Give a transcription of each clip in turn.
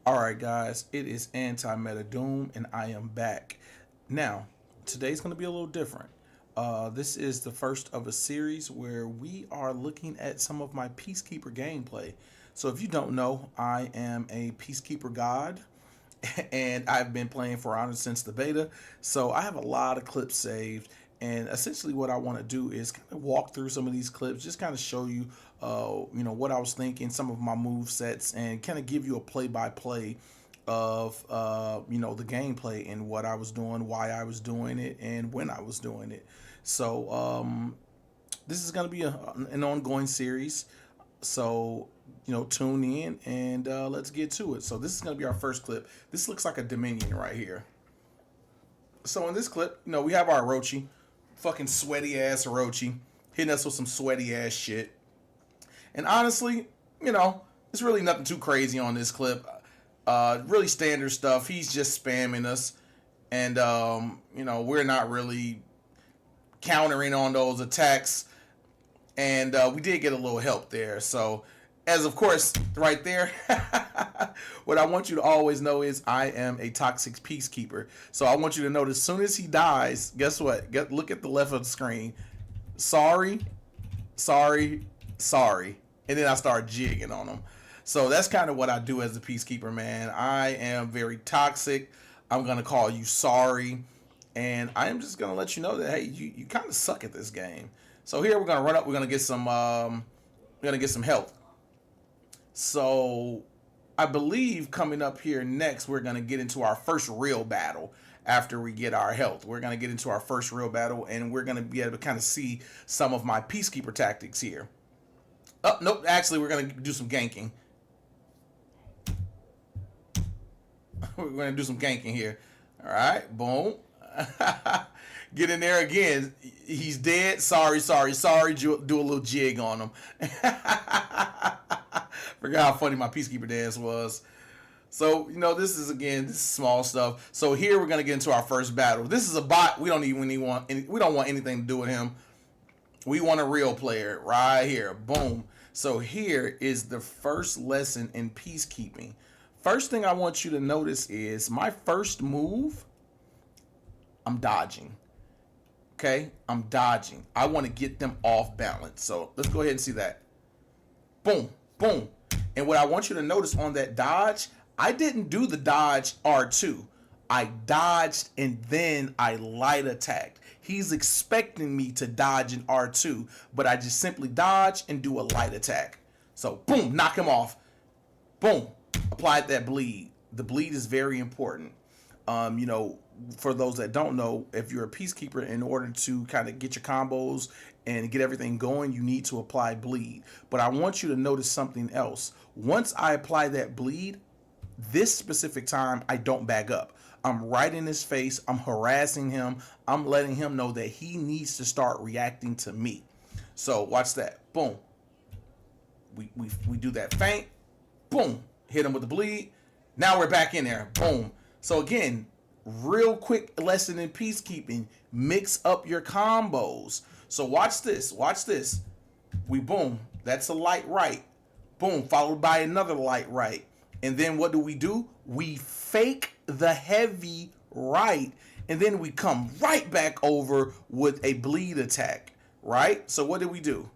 Alright guys, it is AntiMetaDoom and I am back. Now, today's going to be a little different. This is the first of a series where we are looking at some of my Peacekeeper gameplay. So if you don't know, I am a Peacekeeper god and I've been playing for Honor since the beta. So I have a lot of clips saved, and essentially what I want to do is kind of walk through some of these clips, just kind of show you, what I was thinking, some of my move sets, and kind of give you a play-by-play of, the gameplay and what I was doing, why I was doing it, and when I was doing it. So this is going to be an ongoing series. So, tune in and let's get to it. So this is going to be our first clip. This looks like a Dominion right here. So in this clip, we have our Orochi, fucking sweaty ass Orochi, hitting us with some sweaty ass shit. And honestly, it's really nothing too crazy on this clip. Really standard stuff. He's just spamming us. And, we're not really countering on those attacks. And we did get a little help there. So, as of course, right there, what I want you to always know is I am a toxic peacekeeper. So I want you to know that as soon as he dies, guess what? Look at the left of the screen. Sorry, sorry, sorry. And then I start jigging on him. So that's kind of what I do as a peacekeeper, man. I am very toxic. I'm going to call you sorry. And I am just going to let you know that, hey, you kind of suck at this game. So here we're gonna run up. We're gonna get some. Health. So I believe coming up here next, we're gonna get into our first real battle. After we get our health, we're gonna get into our first real battle, and we're gonna be able to kind of see some of my peacekeeper tactics here. Oh nope, actually we're gonna do some ganking. We're gonna do some ganking here. All right, boom. Get in there again. He's dead. Sorry, sorry, sorry. Do a little jig on him. Forgot how funny my peacekeeper dance was. So, this is small stuff. So here we're gonna get into our first battle. This is a bot. We don't want anything to do with him. We want a real player right here. Boom. So here is the first lesson in peacekeeping. First thing I want you to notice is my first move, I'm dodging. Okay, I'm dodging. I want to get them off balance. So let's go ahead and see that. Boom, boom. And what I want you to notice on that dodge, I didn't do the dodge R2. I dodged and then I light attacked. He's expecting me to dodge an R2, but I just simply dodge and do a light attack. So boom, knock him off. Boom, applied that bleed. The bleed is very important. For those that don't know, if you're a peacekeeper, in order to kind of get your combos and get everything going, you need to apply bleed. But I want you to notice something else. Once I apply that bleed, this specific time, I don't back up. I'm right in his face. I'm harassing him. I'm letting him know that he needs to start reacting to me. So watch that. Boom. We do that feint. Boom. Hit him with the bleed. Now we're back in there. Boom. So again, real quick lesson in peacekeeping, mix up your combos. So watch this, we boom, that's a light right, boom, followed by another light right. And then what do? We fake the heavy right, and then we come right back over with a bleed attack, right? So what did we do?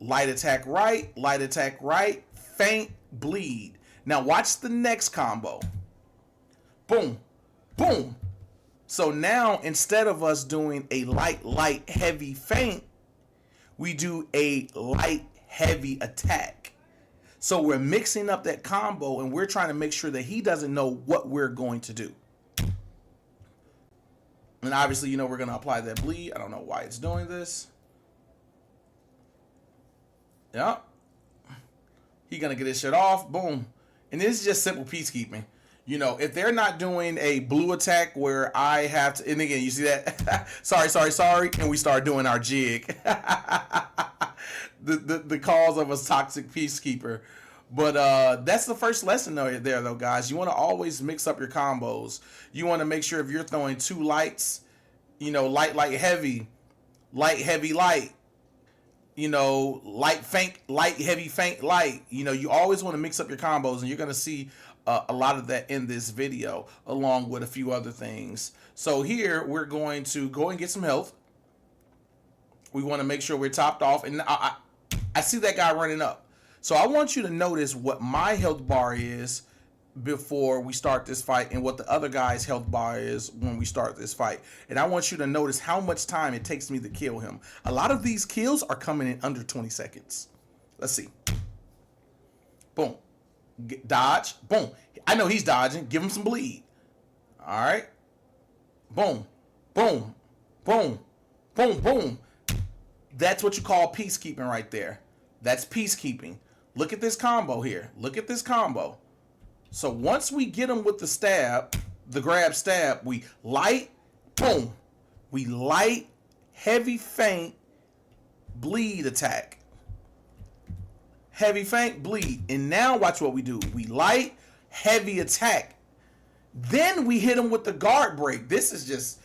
Light attack right, feint, bleed. Now watch the next combo. Boom, boom. So now instead of us doing a light, heavy feint, we do a light, heavy attack. So we're mixing up that combo and we're trying to make sure that he doesn't know what we're going to do. And obviously, we're going to apply that bleed. I don't know why it's doing this. Yep. He's going to get his shit off. Boom. And this is just simple peacekeeping. If they're not doing a blue attack where I have to, and again, you see that? sorry, and we start doing our jig. the cause of a toxic peacekeeper. But that's the first lesson though, guys. You want to always mix up your combos. You want to make sure if you're throwing two lights, light, heavy, light, heavy, light, light, faint, light, heavy, faint, light. You always want to mix up your combos, and you're going to see a lot of that in this video, along with a few other things. So here, we're going to go and get some health. We want to make sure we're topped off. And I see that guy running up. So I want you to notice what my health bar is before we start this fight and what the other guy's health bar is when we start this fight. And I want you to notice how much time it takes me to kill him. A lot of these kills are coming in under 20 seconds. Let's see. Boom. Dodge. Boom. I know he's dodging. Give him some bleed. All right. Boom. Boom. Boom. Boom. Boom. That's what you call peacekeeping right there. That's peacekeeping. Look at this combo here. Look at this combo. So once we get him with the stab, the grab stab, we light, boom. We light, heavy feint, bleed attack. Heavy feint, bleed. And now watch what we do. We light, heavy attack. Then we hit him with the guard break. This is just,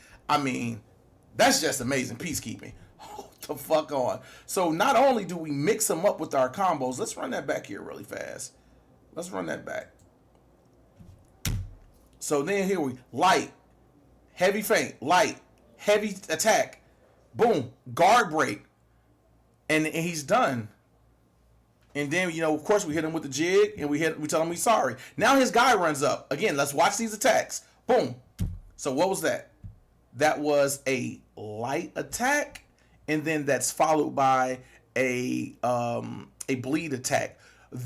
that's just amazing peacekeeping. Hold the fuck on. So not only do we mix them up with our combos, let's run that back here really fast. Let's run that back. So then here we light, heavy feint, light, heavy attack, boom, guard break, and he's done. And then of course we hit him with the jig, and we tell him we're sorry. Now his guy runs up again. Let's watch these attacks. Boom. So what was that? That was a light attack, and then that's followed by a bleed attack.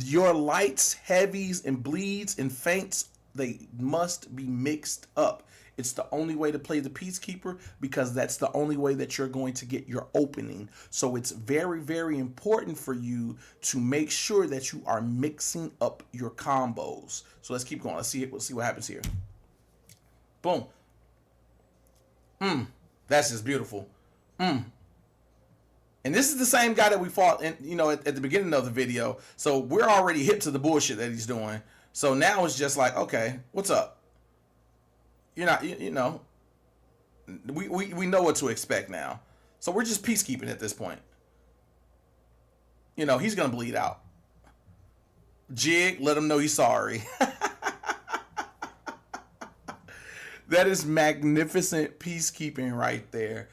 Your lights, heavies, and bleeds and feints, they must be mixed up. It's the only way to play the Peacekeeper, because that's the only way that you're going to get your opening. So it's very, very important for you to make sure that you are mixing up your combos. So let's keep going. Let's see what happens here. Boom. That's just beautiful. And this is the same guy that we fought in, at the beginning of the video. So we're already hip to the bullshit that he's doing. So now it's just like, okay, what's up? You're not, we know what to expect now. So we're just peacekeeping at this point. He's going to bleed out. Jig, let him know he's sorry. That is magnificent peacekeeping right there.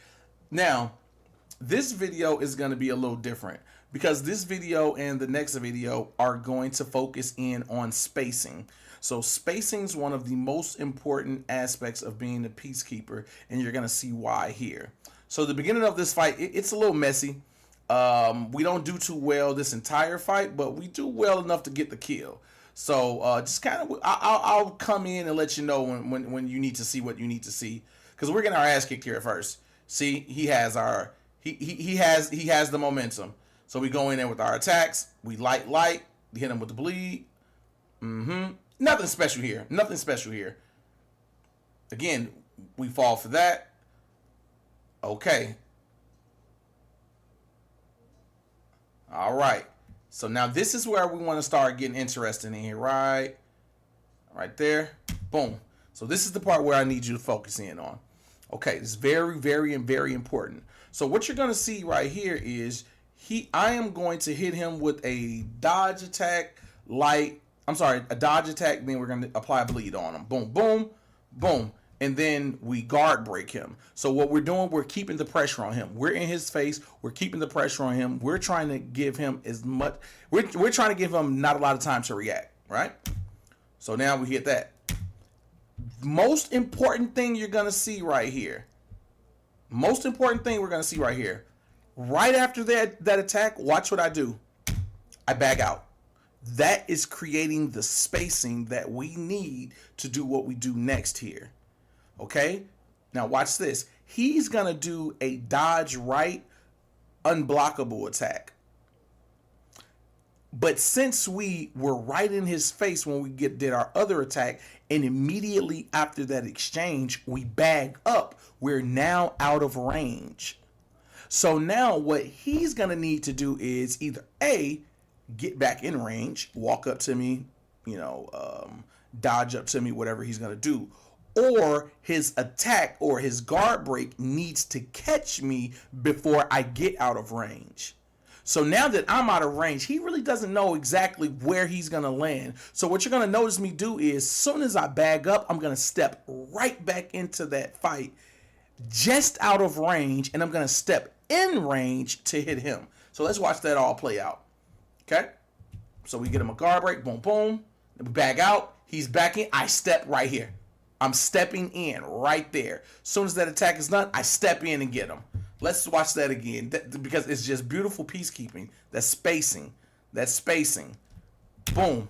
Now, this video is going to be a little different, because this video and the next video are going to focus in on spacing. So spacing is one of the most important aspects of being a peacekeeper, and you're going to see why here. So the beginning of this fight, it's a little messy. We don't do too well this entire fight, but we do well enough to get the kill. So just kind of, I'll come in and let you know when you need to see what you need to see, because we're getting our ass kicked here at first. See, he has the momentum. So we go in there with our attacks. We light, hit him with the bleed. Nothing special here. Nothing special here. Again, we fall for that. Okay. All right. So now this is where we want to start getting interested in here, right? Right there. Boom. So this is the part where I need you to focus in on. Okay, it's very, very, very important. So what you're going to see right here is I am going to hit him with a dodge attack, a dodge attack, then we're going to apply a bleed on him. Boom, boom, boom. And then we guard break him. So what we're doing, we're keeping the pressure on him. We're in his face. We're keeping the pressure on him. We're trying to give him we're trying to give him not a lot of time to react, right? So now we hit that. Most important thing you're going to see right here. Most important thing we're going to see right here. Right after that attack, watch what I do. I back out. That is creating the spacing that we need to do what we do next here. Okay? Now watch this. He's going to do a dodge right unblockable attack. But since we were right in his face when we did our other attack, and immediately after that exchange, we bag up, we're now out of range. So now what he's going to need to do is either A, get back in range, walk up to me, dodge up to me, whatever he's going to do. Or his attack or his guard break needs to catch me before I get out of range. So now that I'm out of range, he really doesn't know exactly where he's going to land. So what you're going to notice me do is, as soon as I bag up, I'm going to step right back into that fight, just out of range, and I'm going to step in range to hit him. So let's watch that all play out. Okay? So we get him a guard break, boom, boom. Then we bag out. He's backing. I step right here. I'm stepping in right there. As soon as that attack is done, I step in and get him. Let's watch that again, because it's just beautiful peacekeeping. That's spacing. That's spacing. Boom.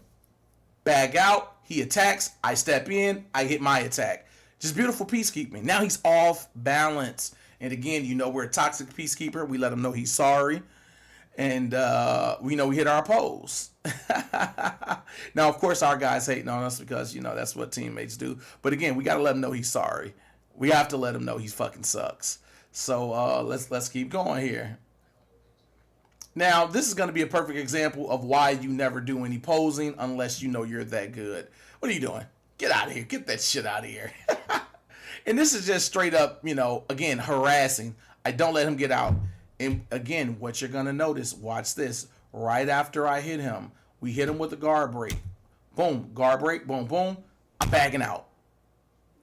Bag out. He attacks. I step in. I hit my attack. Just beautiful peacekeeping. Now he's off balance. And again, we're a toxic peacekeeper. We let him know he's sorry. And we know we hit our pose. Now, of course, our guys hating on us because, that's what teammates do. But again, we got to let him know he's sorry. We have to let him know he fucking sucks. So let's keep going here. Now, this is going to be a perfect example of why you never do any posing unless you know you're that good. What are you doing? Get out of here. Get that shit out of here. And this is just straight up, again, harassing. I don't let him get out. And again, what you're going to notice, watch this. Right after I hit him, we hit him with the guard break. Boom, guard break, boom, boom. I'm bagging out.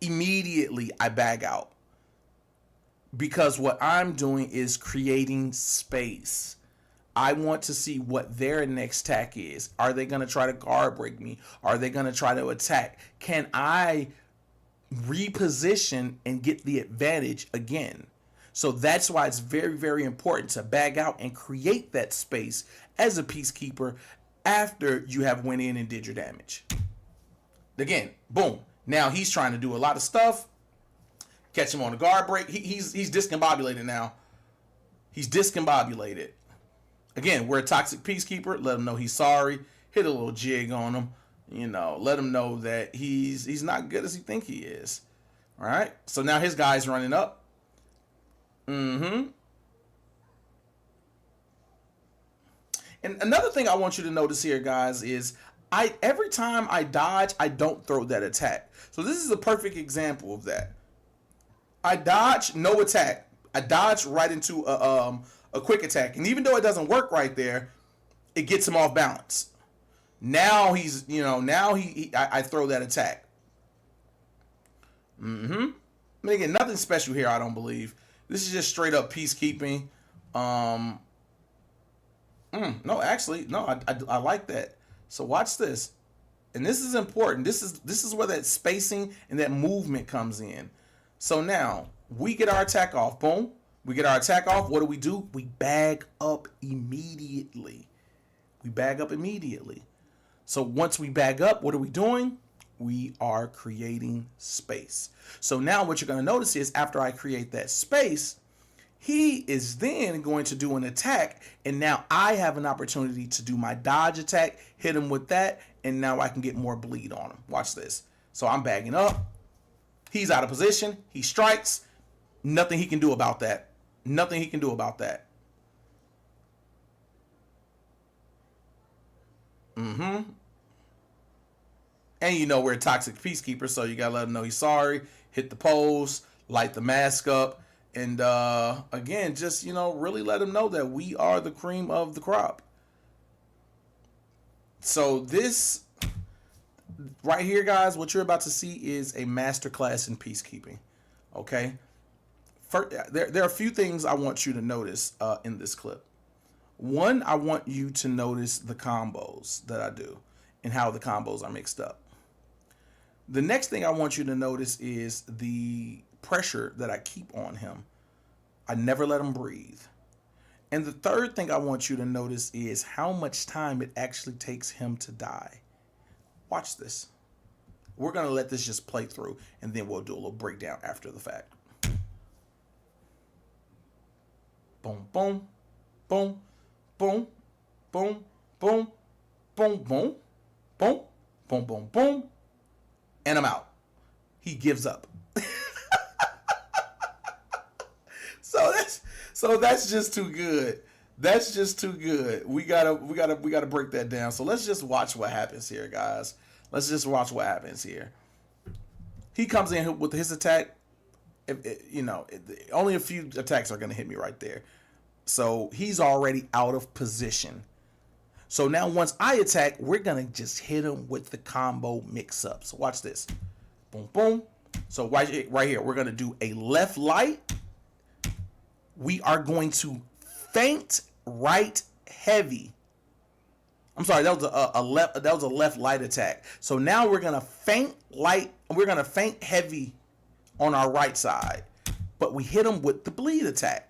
Immediately, I bag out. Because what I'm doing is creating space. I want to see what their next attack is. Are they going to try to guard break me? Are they going to try to attack? Can I reposition and get the advantage again? So that's why it's very, very important to bag out and create that space as a peacekeeper after you have went in and did your damage. Again, boom. Now he's trying to do a lot of stuff. Catch him on the guard break. He's discombobulated now. He's discombobulated. Again, we're a toxic peacekeeper. Let him know he's sorry. Hit a little jig on him. Let him know that he's not good as he think he is. All right. So now his guy's running up. And another thing I want you to notice here, guys, is every time I dodge, I don't throw that attack. So this is a perfect example of that. I dodge, no attack. I dodge right into a quick attack, and even though it doesn't work right there, it gets him off balance. Now he's, I throw that attack. I mean, again, nothing special here, I don't believe. This is just straight up peacekeeping. No, actually, no, I like that. So watch this. And this is important. This is where that spacing and that movement comes in. So now we get our attack off. Boom. We get our attack off. What do? We bag up immediately. So once we bag up, what are we doing? We are creating space. So now what you're going to notice is after I create that space, he is then going to do an attack. And now I have an opportunity to do my dodge attack, hit him with that, and now I can get more bleed on him. Watch this. So I'm bagging up. He's out of position. He strikes. Nothing he can do about that. And we're a toxic peacekeeper, so you gotta let him know he's sorry. Hit the pose, light the mask up, and again, just really let him know that we are the cream of the crop. So this right here, guys, what you're about to see is a masterclass in peacekeeping. Okay. First, there are a few things I want you to notice in this clip. One, I want you to notice the combos that I do and how the combos are mixed up. The next thing I want you to notice is the pressure that I keep on him. I never let him breathe. And the third thing I want you to notice is how much time it actually takes him to die. Watch this. We're going to let this just play through, and then we'll do a little breakdown after the fact. Boom, boom, boom, boom, boom, boom, boom, boom, boom, boom, boom, boom, and I'm out. He gives up. So that's just too good. That's just too good. We gotta break that down. So let's just watch what happens here, guys. Let's just watch what happens here. He comes in with his attack. Only a few attacks are gonna hit me right there. So he's already out of position. So now once I attack, we're going to just hit him with the combo mix up. So watch this. Boom, boom. So right here, we're going to do a left light. We are going to feint right heavy. I'm sorry, that was a left light attack. So now we're going to feint light. We're going to feint heavy on our right side. But we hit him with the bleed attack.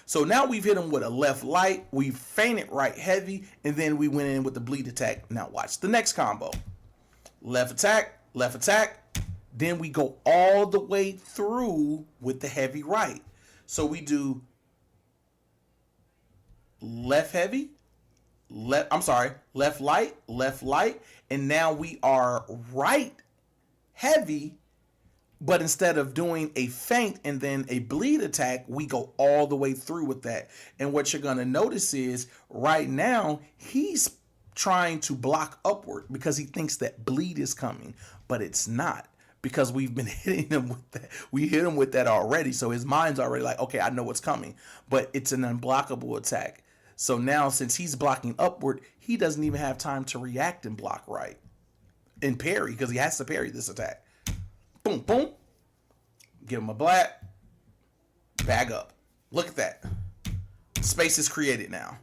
So now we've hit him with a left light, we feinted right heavy, and then we went in with the bleed attack. Now watch the next combo. Left attack, then we go all the way through with the heavy right. So we do left heavy, left light, and now we are right heavy. But instead of doing a feint and then a bleed attack, we go all the way through with that. And what you're going to notice is right now, he's trying to block upward because he thinks that bleed is coming, but it's not, because we've been hitting him with that. We hit him with that already. So his mind's already like, okay, I know what's coming, but it's an unblockable attack. So now since he's blocking upward, he doesn't even have time to react and block right and parry, because he has to parry this attack. Boom, boom. Give him a black. Bag up. Look at that. Space is created now.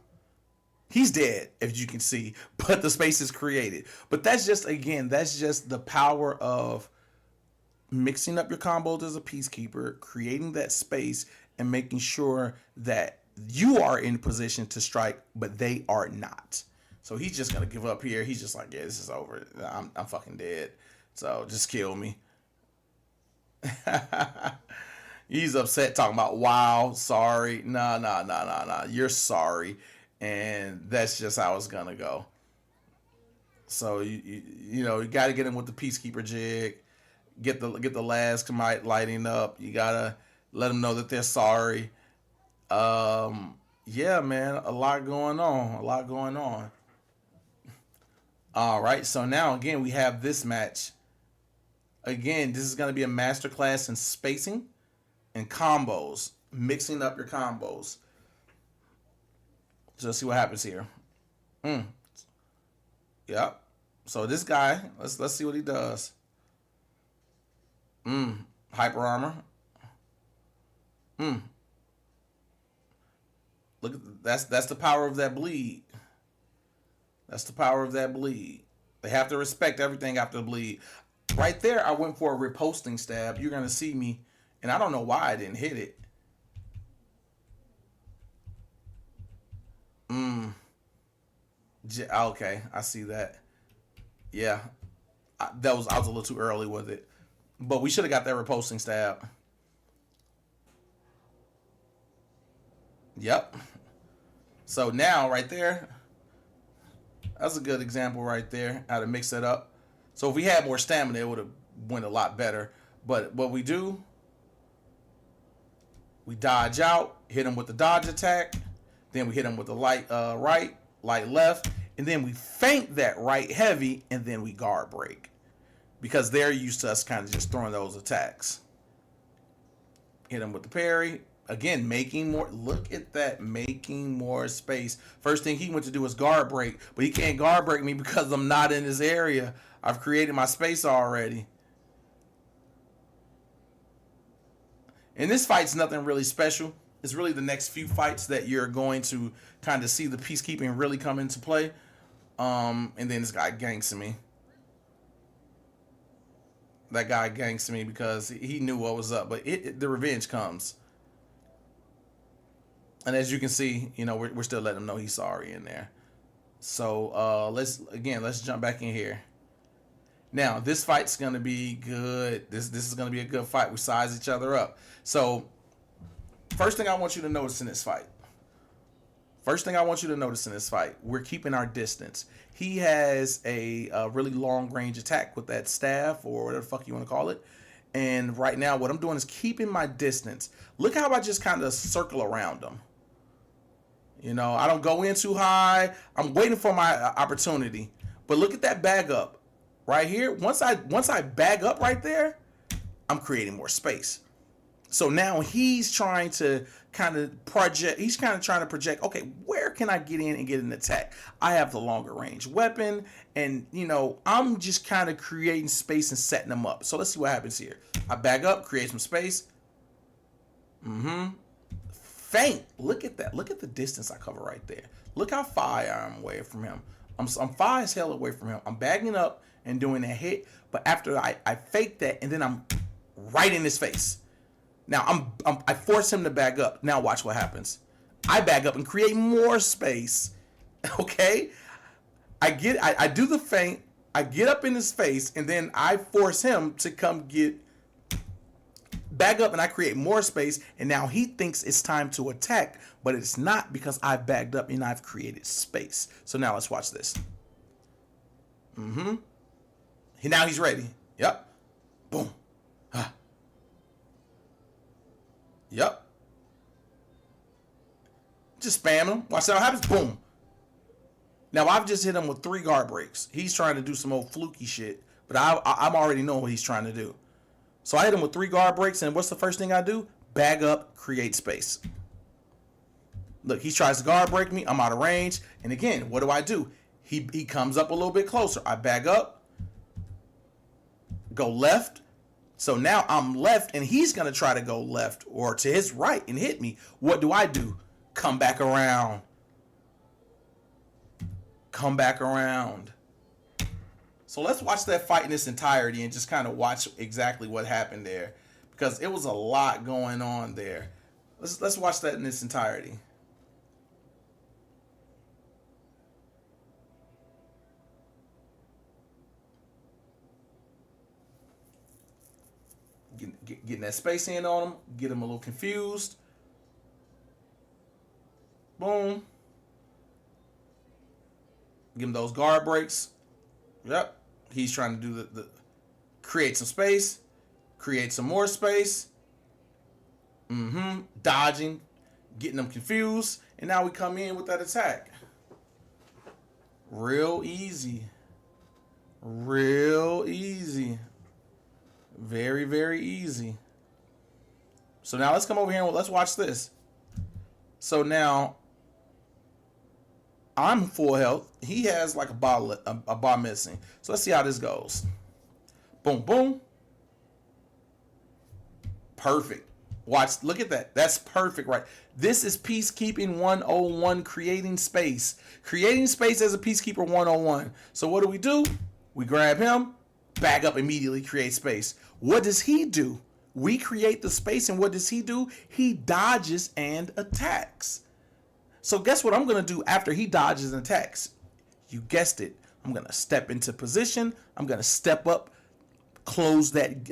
He's dead, as you can see, but the space is created. But that's just the power of mixing up your combos as a Peacekeeper, creating that space, and making sure that you are in position to strike, but they are not. So he's just going to give up here. He's just like, yeah, this is over. I'm fucking dead. So just kill me. He's upset, talking about, wow, sorry. Nah. You're sorry. And that's just how it's gonna go. So you got to get him with the Peacekeeper jig. Get the last lighting up. You gotta let them know that they're sorry. Yeah, man, a lot going on. All right, so now again we have this match. Again, this is going to be a masterclass in spacing and combos, mixing up your combos. So let's see what happens here. Yep. So this guy, let's see what he does. Hyper armor. Look, that's the power of that bleed. They have to respect everything after the bleed. Right there, I went for a riposting stab. You're going to see me, and I don't know why I didn't hit it. Okay, I see that. Yeah, I was a little too early with it. But we should have got that riposting stab. Yep. So now, right there, that's a good example right there, how to mix it up. So if we had more stamina, it would have went a lot better. But what we do, we dodge out, hit him with the dodge attack, then we hit him with the light right, light left, and then we feint that right heavy, and then we guard break. Because they're used to us kind of just throwing those attacks. Hit him with the parry. Again, making more. Look at that, making more space. First thing he went to do was guard break, but he can't guard break me because I'm not in his area. I've created my space already. And this fight's nothing really special. It's really the next few fights that you're going to kind of see the peacekeeping really come into play. And then this guy ganks me. That guy ganks me because he knew what was up, but the revenge comes. And as you can see, we're still letting him know he's sorry in there. So let's jump back in here. Now, this fight's going to be good. This is going to be a good fight. We size each other up. So, first thing I want you to notice in this fight. We're keeping our distance. He has a really long range attack with that staff, or whatever the fuck you want to call it. And right now, what I'm doing is keeping my distance. Look how I just kind of circle around him. I don't go in too high. I'm waiting for my opportunity. But look at that bag up. Right here, once I bag up right there, I'm creating more space. So now he's trying to kind of project, he's kind of trying to project, okay, where can I get in and get an attack? I have the longer range weapon, and I'm just kind of creating space and setting them up. So let's see what happens here. I back up, create some space. Faint. Look at that. Look at the distance I cover right there. Look how far I am away from him. I'm far as hell away from him. I'm backing up and doing a hit, but after I fake that, and then I'm right in his face. Now I force him to back up. Now watch what happens. I back up and create more space. Okay? I do the feint. I get up in his face, and then I force him to come get back up, and I create more space, and now he thinks it's time to attack, but it's not, because I've backed up and I've created space. So now let's watch this. Now he's ready. Yep. Boom. Yep. Just spam him. Watch what happens. Boom. Now I've just hit him with 3 guard breaks. He's trying to do some old fluky shit, but I'm already know what he's trying to do. So I hit him with 3 guard breaks, and what's the first thing I do? Bag up, create space. Look, he tries to guard break me. I'm out of range. And again, what do? He comes up a little bit closer. I bag up, go left. So now I'm left, and he's going to try to go left or to his right and hit me. What do? Come back around. Come back around. So let's watch that fight in its entirety and just kind of watch exactly what happened there, because it was a lot going on there. Let's watch that in its entirety. Getting that space in on him, get him a little confused. Boom. Give him those guard breaks. Yep. He's trying to do the create some space, create some more space. Dodging, getting them confused, and now we come in with that attack. Real easy. Real easy. Very, very easy. So now let's come over here and let's watch this. So now I'm full health. He has like a bar missing. So let's see how this goes. Boom, boom. Perfect. Watch, look at that. That's perfect, right? This is Peacekeeping 101, creating space. Creating space as a Peacekeeper 101. So what do? We grab him, back up immediately, create space. What does he do? We create the space, and what does he do? He dodges and attacks. So guess what I'm going to do after he dodges and attacks? You guessed it. I'm going to step into position. I'm going to step up, close that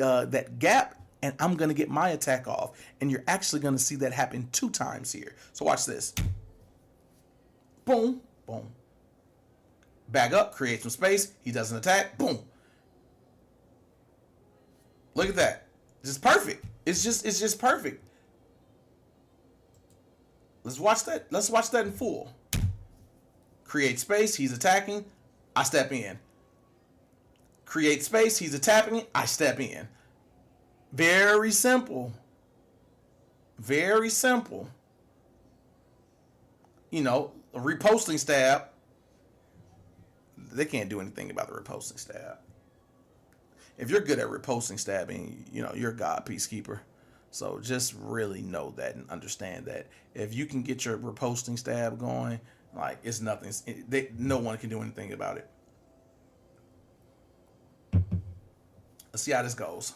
gap, and I'm going to get my attack off. And you're actually going to see that happen 2 times here. So watch this. Boom, boom. Back up, create some space. He doesn't attack. Boom. Look at that. Just perfect. It's just perfect. Let's watch that. Let's watch that in full. Create space. He's attacking. I step in. Create space. He's attacking. I step in. Very simple. Very simple. A reposting stab. They can't do anything about the reposting stab. If you're good at reposting stabbing, you're a god peacekeeper. So just really know that and understand that if you can get your reposting stab going, like, it's nothing. No one can do anything about it. Let's see how this goes.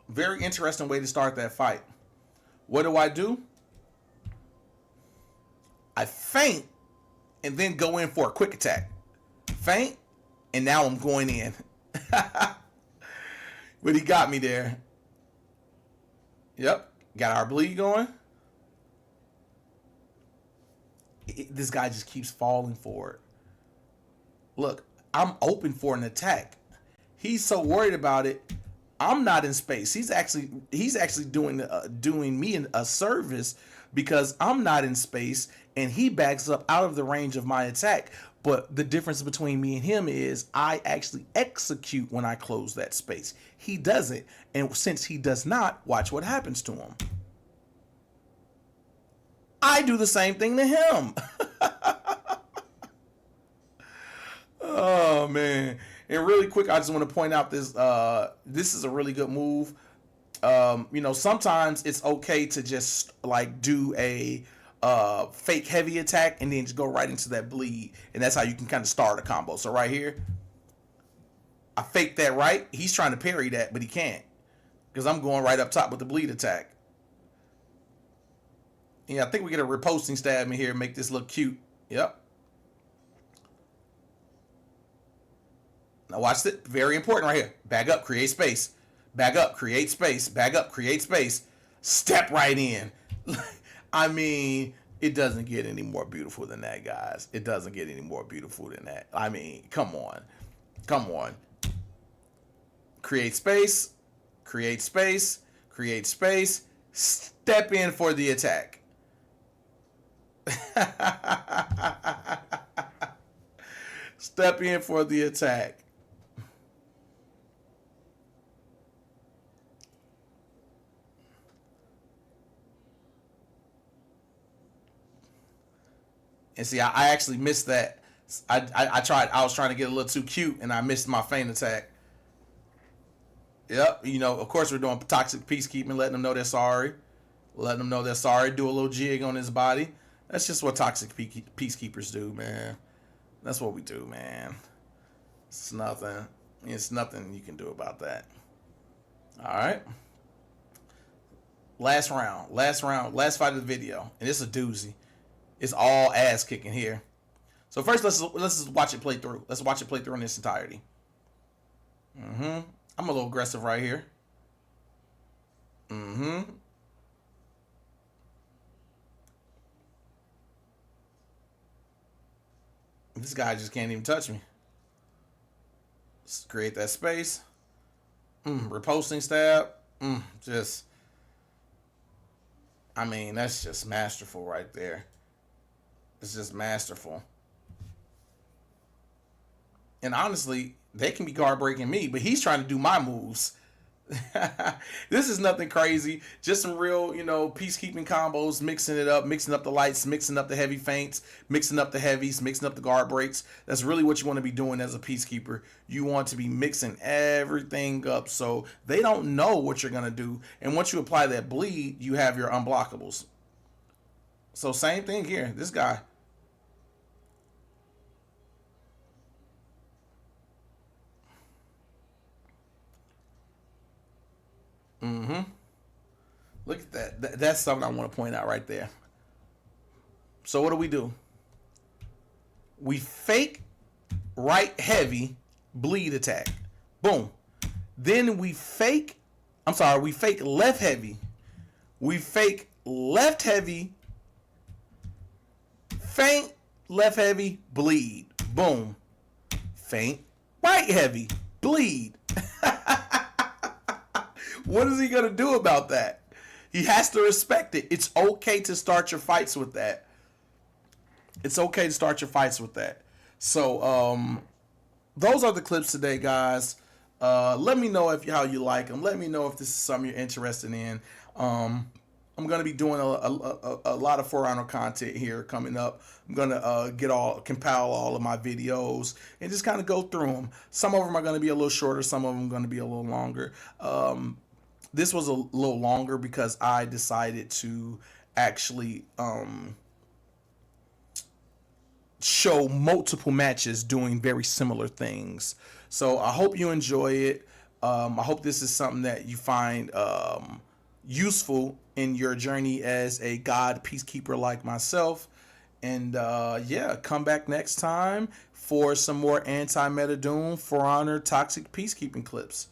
Very interesting way to start that fight. What do? I feint and then go in for a quick attack. Feint, and now I'm going in. But he got me there. Yep. Got our bleed going. This guy just keeps falling for it. Look, I'm open for an attack. He's so worried about it. I'm not in space. He's actually doing me a service, because I'm not in space, and he backs up out of the range of my attack. But the difference between me and him is I actually execute when I close that space. He doesn't. And since he does not, watch what happens to him. I do the same thing to him. Oh, man. And really quick, I just want to point out this. This is a really good move. Sometimes it's okay to just like do a fake heavy attack and then just go right into that bleed, and that's how you can kind of start a combo. So right here, I faked that right. He's trying to parry that, but he can't because I'm going right up top with the bleed attack. Yeah, I think we get a riposting stab in here and make this look cute. Yep. Now watch it. Very important right here. Back up, create space. Back up, create space. Back up, create space. Step right in. I mean, it doesn't get any more beautiful than that, guys. It doesn't get any more beautiful than that. I mean, come on. Come on. Create space. Create space. Create space. Step in for the attack. Step in for the attack. And see, I actually missed that. I tried. I was trying to get a little too cute, and I missed my feint attack. Yep. Of course, we're doing toxic peacekeeping, letting them know they're sorry. Letting them know they're sorry. Do a little jig on his body. That's just what toxic peacekeepers do, man. That's what we do, man. It's nothing. It's nothing you can do about that. All right. Last round. Last fight of the video. And it's a doozy. It's all ass kicking here. So first, let's just watch it play through. Let's watch it play through in its entirety. I'm a little aggressive right here. This guy just can't even touch me. Let's create that space. Riposting stab. I mean, that's just masterful right there. It's just masterful. And honestly, they can be guard breaking me, but he's trying to do my moves. This is nothing crazy. Just some real, peacekeeping combos, mixing it up, mixing up the lights, mixing up the heavy feints, mixing up the heavies, mixing up the guard breaks. That's really what you want to be doing as a peacekeeper. You want to be mixing everything up so they don't know what you're going to do. And once you apply that bleed, you have your unblockables. So same thing here. This guy. Look at that. That's something I want to point out right there. So what do? We fake right heavy bleed attack. Boom. Then we fake left heavy. We fake left heavy, feint, left heavy, bleed. Boom. Feint, right heavy, bleed. What is he going to do about that? He has to respect it. It's okay to start your fights with that. It's okay to start your fights with that. So, those are the clips today, guys. Let me know how you like them. Let me know if this is something you're interested in. I'm going to be doing a lot of For Honor content here coming up. I'm going to compile all of my videos and just kind of go through them. Some of them are going to be a little shorter. Some of them are going to be a little longer. This was a little longer because I decided to actually show multiple matches doing very similar things. So I hope you enjoy it. I hope this is something that you find useful in your journey as a God peacekeeper like myself. And come back next time for some more AntiMetaDoom For Honor toxic peacekeeping clips.